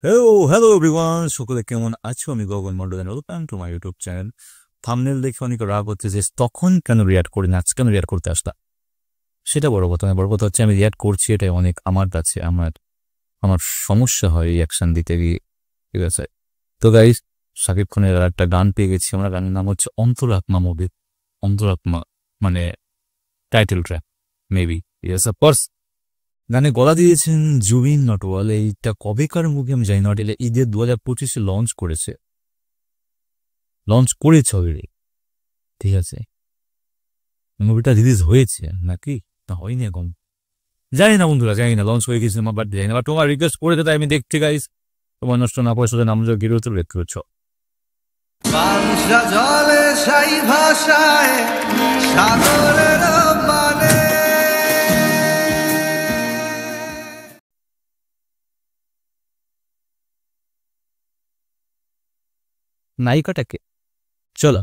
Hello everyone, সকলে কেমন আছো? আমি Gagan Mondal, welcome to my YouTube channel. Thumbnail দেখে অনেক রাগ হচ্ছে যে তখন কেন রিয়াক্ট করি না, আজ কেন রিয়াক্ট করতে আসলাম। সেটা বড় কথা না, বড় কথা হচ্ছে আমি রিয়াক্ট করছি, এটাই অনেক আমার কাছে আমার আমার সমস্যা হয় রিয়াকশন দিতে গিয়ে। ঠিক আছে, তো গাইস, শাকিব খানের আর একটা গান পেয়ে গেছি আমরা, গানের নাম হচ্ছে অন্তরাত্মা মুভি। অন্তরাত্মা মানে title track maybe, yes of course. গানে গলা দিয়েছেন জুবিন নটওয়াল। এইটা কবেকার মুভি আমি জানি না, এটা ঈদের 2025-এ লঞ্চ করেছে অলরেডি। ঠিক আছে, মুভিটা রিলিজ হয়েছে নাকি না হয়নি এখন জানি না বন্ধুরা, জানি না, লঞ্চ হয়ে গেছে বাট জানি না। বাট তোমার রিকোয়েস্ট করে দেয় আমি দেখছি গাইস, তোমার নষ্ট না পয়সাতে নাম গিরো তো দেখতে পাচ্ছ। জলে সাই ভাষায় সাগরের মানে নায়িকাটাকে চলো।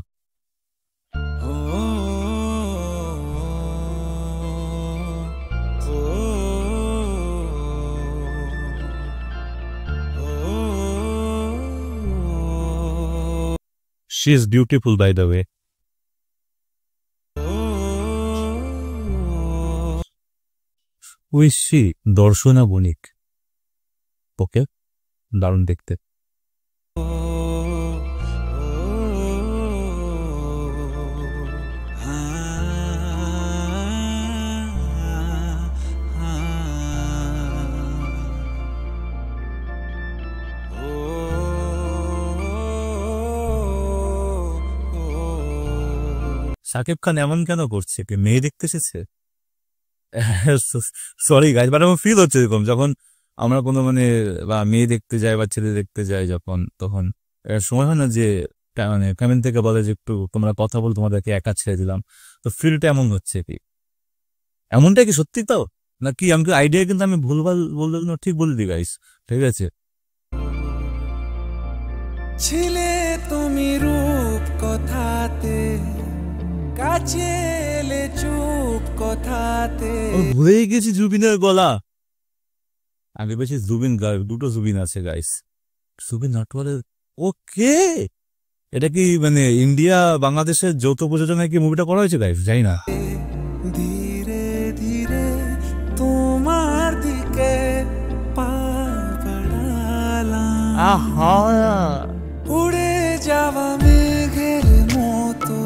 She is beautiful by the way. উইশি Darshana বণিক, ওকে, দারুণ দেখতে। শাকিব খান এমন কেন করছে, কি মেয়ে দেখতে এসেছে? সরি গাইজ, বাট আমার ফিল হচ্ছে এরকম যখন আমরা কোনো বা মেয়ে দেখতে যাই বা ছেলে দেখতে যাই, যখন তখন সময় হয় না যে কমেন্ট থেকে বলে যে একটু তোমরা কথা বল, তোমাদেরকে একা ছেড়ে দিলাম। তো ফিলটা এমন হচ্ছে কি, এমনটা কি সত্যি তো নাকি? আমি আইডিয়া কিন্তু আমি ভুলভাল বললে ঠিক বলে দিই গাইস, ঠিক আছে। ছিলে তুমি রূপ কথাতে, কাছে এলে চুপ কথাতে। ভুলেই গেছি জুবিনের গলা। আগে বেশি জুবিন, দুটো জুবিন আছে গাইস, জুবিন নটওয়ালের। ওকে, এটা কি ইন্ডিয়া বাংলাদেশের যৌথ প্রযোজনায় কি মুভিটা করা হয়েছে গাইস? জানি না। ধীরে ধীরে তোমার দিকে পা বাড়ালাম, উড়ে যাওয়া মেঘের মতো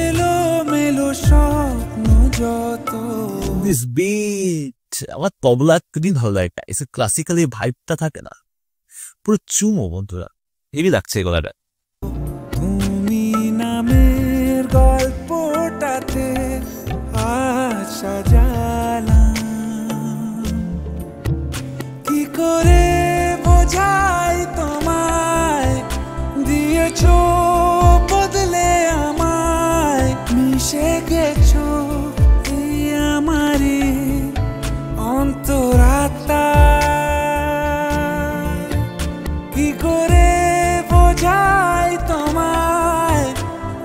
এলো মেলো স্বপ্ন যত। দিস বিট আমার তবলা খুবই ভালো লাগে, এসে ক্লাসিক্যালি ভাইবটা থাকে না, পুরো চুমো বন্ধুরা, হেভি লাগছে এই গলাটা। তুমি নামের গল্পটাতে আশা জালাম, কি করে বোঝাই তোমায়, দিয়েছো বদলে আমায়, মিশে গেছো এই আমারই অন্তরাত্মায়, কি করে বোঝাই তোমায়,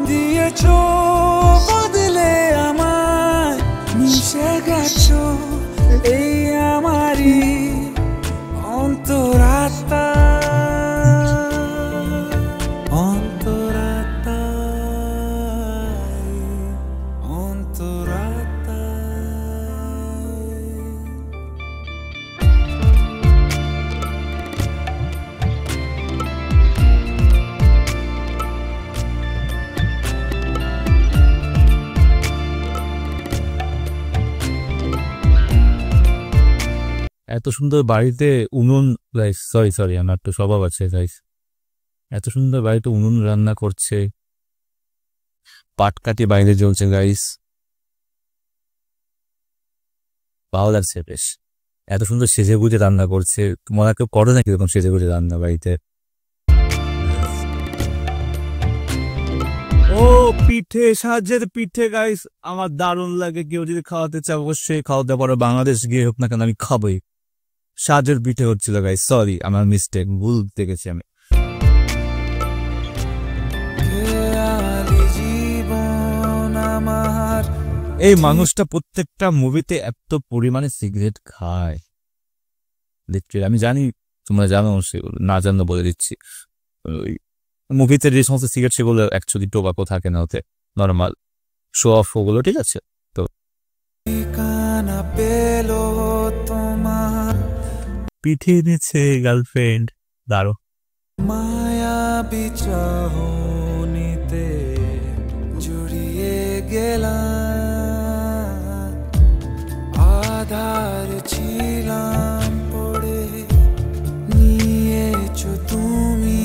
দিয়েছো বদলে আমায়, মিশে গেছো এই আমারই অন্তরাত্মা, এত সুন্দর বাড়িতে উনুন, গাইস সরি সরি আমার একটু স্বভাব আছে গাইস, এত সুন্দর বাড়িতে উনুন রান্না করছে, পাটকাঠি বাইরে জ্বলছে গাইস, ভালো লাগছে বেশ। এত সুন্দর সেজে গুজে রান্না করছে, তোমরা কেউ করো না কিরকম সেজে গুজে রান্না বাড়িতে? ও পিঠে, সাহায্যের পিঠে গাইস আমার দারুণ লাগে, কেউ যদি খাওয়াতে চায় অবশ্যই খাওয়াতে পারো, বাংলাদেশ গিয়ে হোক না কেন আমি খাবোই। সাহায্যের পিঠে হচ্ছিল গাইস, সরি আমার মিস্টেক, ভুল দেখেছি আমি। এই মানুষটা প্রত্যেকটা মুভিতে এত পরিমাণে সিগারেট খায়, লিটারালি আমি জানি তোমরা জানো সেগুলো, না জানো বলে দিচ্ছি। ওই মুভিতে যে সমস্ত সিগারেট সেগুলো অ্যাকচুয়ালি টোবাকো থাকে না, ওতে নর্মাল শো অফ ওগুলো, ঠিক আছে? তো ঠিকানা পেলো তোমার পিঠে এনেছে গার্লফ্রেন্ড, দাঁড়ো। মায়া বিচাহনিতে জড়িয়ে গেলাম, আধার ছিলাম পড়ে নিয়েছো তুমি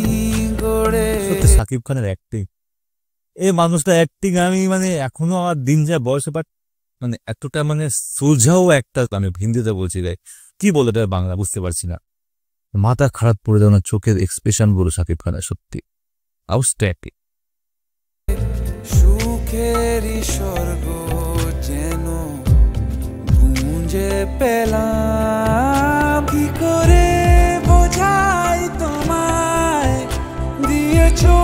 গড়ে। সত্যি সাকিব খানের অ্যাক্টিং, এই মানুষটা অ্যাক্টিং আমি মানে এখনো আমার দিন যায় বয়সে, বাট মানে এতটা মানে সোজাও একটা, আমি হিন্দিতে বলছি রে, কি বলে এটা বাংলা বুঝতে পারছি না। মাথা খারাপ পড়ে দেওয়া, চোখের এক্সপ্রেশন বলো সাকিব খানের সত্যি আউটস্ট্যান্ডিং। সুখেরই স্বর্গ যেন গুঞ্জে পেলাম, কি করে বোঝাই তোমায়, দিয়েছো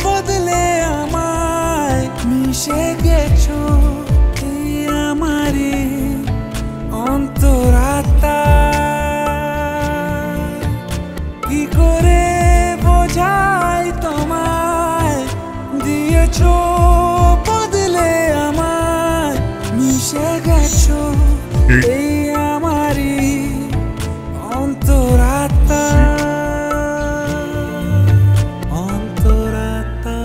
বদলে আমায়, মিশে গেছো এই আমারই অন্তরাত্মা, কি করে বোঝাই তোমায়, দিয়েছো বদলে আমায়, মিশে গেছো এই আমারই অন্তরাত্মা, অন্তরাত্মায়,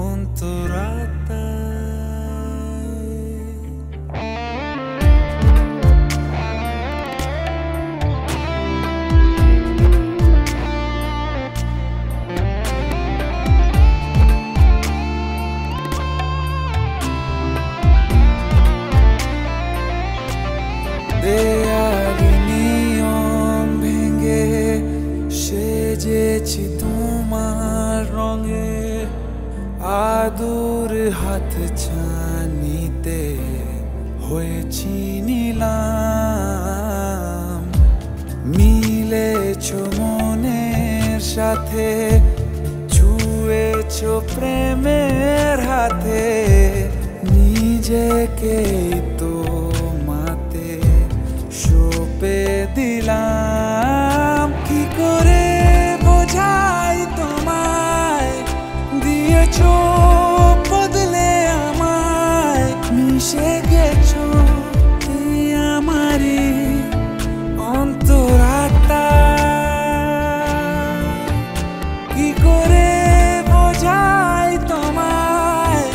অন্তরাত্মায়। দেয়ালি নিয়ম ভেঙে সেজেছি তোমার রঙে, আদুর হাত ছানিতে হয়েছি নিলাম, মিলেছো মনের সাথে, ছুঁয়েছো প্রেমের হাতে, নিজেকে তো মাতে সঁপে দিলাম, কি করে বোঝাই তোমায়, দিয়েছো বদলে আমায়, মিশে গেছো এই আমারই অন্তরাত্মা, কি করে বোঝাই তোমায়,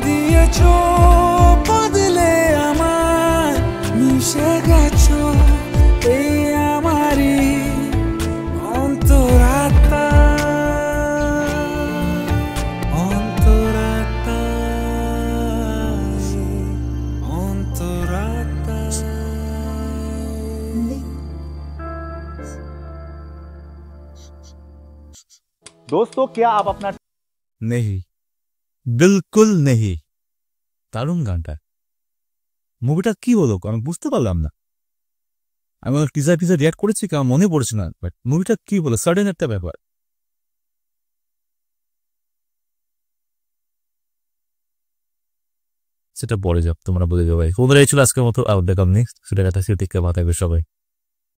দিয়েছো বদলে আমায়, মিশে গেছো এই আমারই অন্তরাত্মা, অন্তরাত্মা, অন্তরাত্মা। दोस्तों क्या आप अपना নেহি, বিলকুল নেহি। দারুণ গানটা। মুভিটা কি হলো আমি বুঝতে পারলাম না। আমি টিজার টিজার রিয়াক্ট করেছি কি আমার মনে পড়ছে না, বাট মুভিটা কি বলো, সাডেন একটা ব্যাপার। সেটা পরে যাও, তোমরা বলে যাও ভাই। তোমরা এই ছিল আজকের মতো, আর দেখাম নেক্সট সেটা কথা, সেটা ভালো থাকবে সবাই।